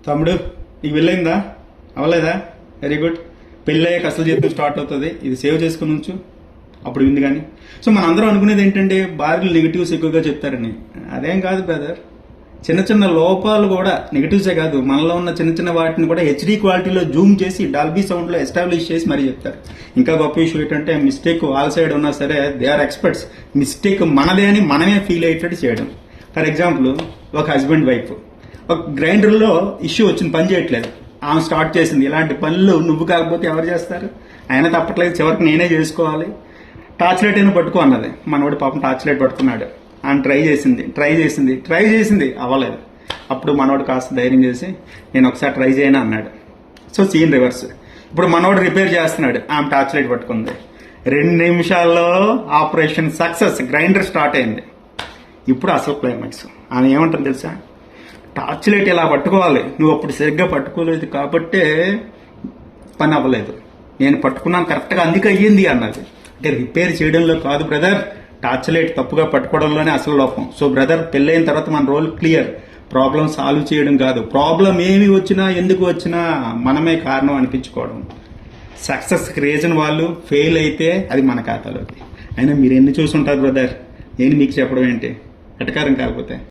తమ్ముడు నీకు వెళ్ళైందా అవ్వలేదా? Very good. పెళ్ళయ్యాక అసలు జీవితం స్టార్ట్ అవుతుంది. ఇది సేవ్ చేసుకుని ఉంచు, అప్పుడు వింది. కానీ సో మన అందరం అనుకునేది ఏంటంటే భార్యలు నెగిటివ్స్ ఎక్కువగా చెప్తారని. అదేం కాదు బ్రదర్. చిన్న చిన్న లోపాలు కూడా నెగిటివ్సే కాదు, మనలో ఉన్న చిన్న చిన్న వాటిని కూడా హెచ్డీ క్వాలిటీలో జూమ్ చేసి డాల్బీ సౌండ్లో ఎస్టాబ్లిష్ చేసి మరీ చెప్తారు. ఇంకా గొప్ప విషయం ఏంటంటే మిస్టేక్ వాళ్ళ సైడ్ ఉన్నా సరే దే ఆర్ ఎక్స్పర్ట్స్. మిస్టేక్ మనదే అని మనమే ఫీల్ అయ్యేటట్టు చేయడం. ఫర్ ఎగ్జాంపుల్, ఒక హస్బెండ్ వైఫ్ ఒక గ్రైండర్లో ఇష్యూ వచ్చింది, పని చేయట్లేదు. ఆమె స్టార్ట్ చేసింది, ఇలాంటి పనులు నువ్వు కాకపోతే ఎవరు చేస్తారు, ఆయన తప్పట్లేదు, చివరికి నేనే చేసుకోవాలి, టార్చ్ లైట్ అయినా పట్టుకో అన్నది. మనవాడు పాపం టార్చ్ లైట్ పట్టుకున్నాడు. ఆయన ట్రై చేసింది అవ్వలేదు. అప్పుడు మనవాడు కాస్త ధైర్యం చేసి నేను ఒకసారి ట్రై చేయను అన్నాడు. So scene reverse. ఇప్పుడు మనవాడు రిపేర్ చేస్తున్నాడు, ఆమె టార్చ్ లైట్ పట్టుకుంది. 2 నిమిషాల్లో ఆపరేషన్ సక్సెస్, గ్రైండర్ స్టార్ట్ అయింది. ఇప్పుడు అసలు క్లైమాక్స్. ఆమె ఏమంటారు తెలుసా, టార్చ్ లైట్ ఇలా పట్టుకోవాలి, నువ్వు అప్పుడు సరిగ్గా పట్టుకోలేదు కాబట్టే పని అవ్వలేదు, నేను పట్టుకున్నాను కరెక్ట్గా అందుకే అయ్యింది అన్నది. అంటే రిపేర్ చేయడంలో కాదు బ్రదర్, టార్చ్ లైట్ తప్పుగా పట్టుకోవడంలోనే అసలు లోపం. సో బ్రదర్, పెళ్ళైన తర్వాత మన రోల్ క్లియర్. ప్రాబ్లం సాల్వ్ చేయడం కాదు, ప్రాబ్లం ఏమి వచ్చినా ఎందుకు వచ్చినా మనమే కారణం అనిపించుకోవడం. సక్సెస్ రీజన్ వాళ్ళు, ఫెయిల్ అయితే అది మన ఖాతాలోకి. అయినా మీరు ఎన్ని చూసుంటారు బ్రదర్, నేను మీకు చెప్పడం ఏంటి, ఎటకారం కాకపోతే.